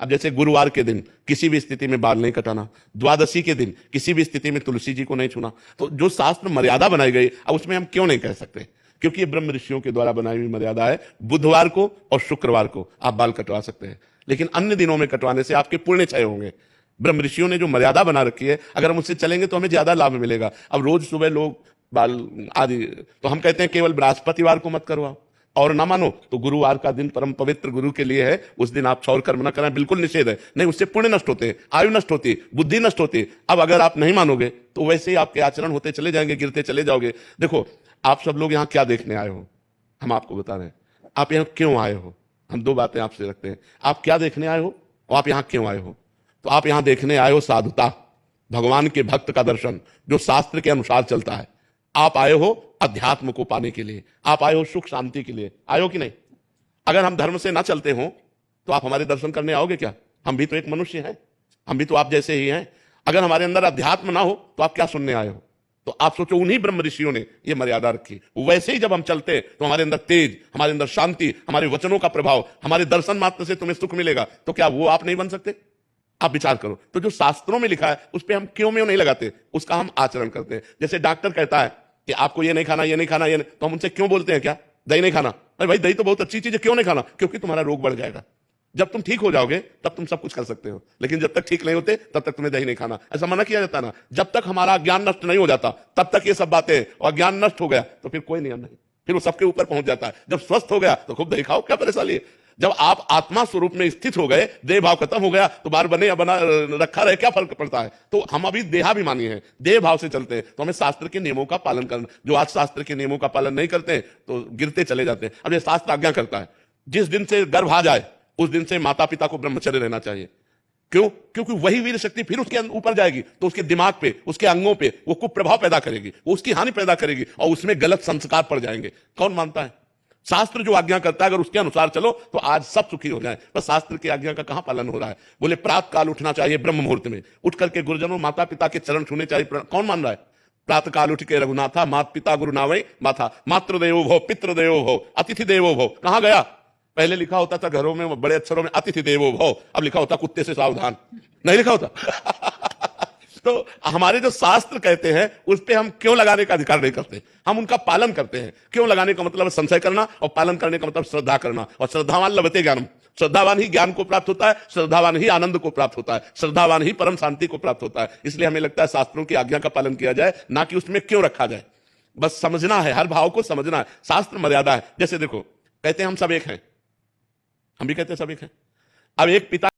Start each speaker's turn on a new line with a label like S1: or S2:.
S1: अब जैसे गुरुवार के दिन किसी भी स्थिति में बाल नहीं कटाना, द्वादशी के दिन किसी भी स्थिति में तुलसी जी को नहीं छूना, तो जो शास्त्र मर्यादा बनाई गई अब उसमें हम क्यों नहीं कह सकते? क्योंकि ये ब्रह्म ऋषियों के द्वारा बनाई हुई मर्यादा है। बुधवार को और शुक्रवार को आप बाल कटवा सकते हैं, लेकिन अन्य दिनों में कटवाने से आपके पुण्य क्षय होंगे। ब्रह्म ऋषियों ने जो मर्यादा बना रखी है, अगर हम उससे चलेंगे तो हमें ज्यादा लाभ मिलेगा। अब रोज सुबह लोग बाल आदि, तो हम कहते हैं केवल बृहस्पतिवार को मत करवाओ, और ना मानो तो गुरुवार का दिन परम पवित्र गुरु के लिए है, उस दिन आप क्षौर कर्म न करें, बिल्कुल निषेध है। नहीं, उससे पुण्य नष्ट होते हैं, आयु नष्ट होती है, बुद्धि नष्ट होती है। अब अगर आप नहीं मानोगे तो वैसे ही आपके आचरण होते चले जाएंगे, गिरते चले जाओगे। देखो, आप सब लोग यहाँ क्या देखने आए हो, हम आपको बता रहे हैं। आप यहाँ क्यों आए हो, हम दो बातें आपसे रखते हैं। आप क्या देखने आए हो और आप यहाँ क्यों आए हो? तो आप यहाँ देखने आए हो साधुता, भगवान के भक्त का दर्शन जो शास्त्र के अनुसार चलता है। आप आए हो अध्यात्म को पाने के लिए, आप आए हो सुख शांति के लिए, आए हो कि नहीं? अगर हम धर्म से ना चलते हो तो आप हमारे दर्शन करने आओगे क्या? हम भी तो एक मनुष्य हैं, हम भी तो आप जैसे ही हैं। अगर हमारे अंदर अध्यात्म ना हो तो आप क्या सुनने आए हो? तो आप सोचो, उन्हीं ब्रह्म ऋषियों ने ये मर्यादा रखी। वैसे ही जब हम चलते तो हमारे अंदर तेज, हमारे अंदर शांति, हमारे वचनों का प्रभाव, हमारे दर्शन मात्र से तुम्हें सुख मिलेगा। तो क्या वो आप नहीं बन सकते? आप विचार करो। तो जो शास्त्रों में लिखा है उस पर हम क्यों में नहीं लगाते, उसका हम आचरण करते हैं। जैसे डॉक्टर कहता है कि आपको ये नहीं खाना, ये नहीं खाना, ये नहीं, तो हम उनसे क्यों बोलते हैं क्या दही नहीं खाना? अरे भाई, दही तो बहुत अच्छी चीज है, क्यों नहीं खाना? क्योंकि तुम्हारा रोग बढ़ जाएगा। जब तुम ठीक हो जाओगे तब तुम सब कुछ कर सकते हो, लेकिन जब तक ठीक नहीं होते तब तक तुम्हें दही नहीं खाना, ऐसा मना किया जाता ना। जब तक हमारा ज्ञान नष्ट नहीं हो जाता तब तक ये सब बातें, और ज्ञान नष्ट हो गया तो फिर कोई नियम नहीं, फिर वो सबके ऊपर पहुंच जाता है। जब स्वस्थ हो गया तो खूब दही खाओ, क्या परेशानी है? जब आप आत्मा स्वरूप में स्थित हो गए, देह भाव खत्म हो गया, तो बार बने या बना रखा रहे, क्या फर्क पड़ता है? तो हम अभी देहाभिमानी हैं, देह भाव से चलते हैं, तो हमें शास्त्र के नियमों का पालन करना। जो आज शास्त्र के नियमों का पालन नहीं करते हैं तो गिरते चले जाते हैं। अब ये शास्त्र आज्ञा करता है, जिस दिन से गर्भ आ जाए उस दिन से माता पिता को ब्रह्मचर्य रहना चाहिए। क्यों? क्योंकि वही वीर शक्ति फिर उसके ऊपर जाएगी तो उसके दिमाग पे, उसके अंगों पे वो कुप्रभाव पैदा करेगी, वो उसकी हानि पैदा करेगी और उसमें गलत संस्कार पड़ जाएंगे। कौन मानता है? शास्त्र जो आज्ञा करता है अगर उसके अनुसार चलो तो आज सब सुखी हो जाए। पर शास्त्र की आज्ञा का कहां पालन हो रहा है? बोले प्रातः काल उठना चाहिए, ब्रह्म मुहूर्त में उठ करके गुरुजनों माता पिता के चरण छूने चाहिए। कौन मान रहा है? प्रातः काल उठ के रघुनाथा, माता पिता गुरु नावै माथा, मातृदेवो भव पितृदेवो भव अतिथि देवो भव। कहां गया? पहले लिखा होता था घरों में बड़े अक्षरों में अतिथि देवो भव, अब लिखा होता कुत्ते से सावधान, नहीं लिखा होता। तो हमारे जो शास्त्र कहते हैं उस पे हम क्यों लगाने का अधिकार नहीं करते? हम उनका पालन करते हैं। क्यों लगाने का मतलब संशय करना, और पालन करने का मतलब श्रद्धा करना। और श्रद्धावान लभते ज्ञानम, श्रद्धावान ही ज्ञान को प्राप्त होता है, श्रद्धावान ही आनंद को प्राप्त होता है, श्रद्धावान ही परम शांति को प्राप्त होता है। इसलिए हमें लगता है शास्त्रों की आज्ञा का पालन किया जाए, ना कि उसमें क्यों रखा जाए। बस समझना है, हर भाव को समझना है। शास्त्र मर्यादा है। जैसे देखो, कहते हैं हम सब एक हैं, हम भी कहते हैं सब एक हैं। अब एक पिता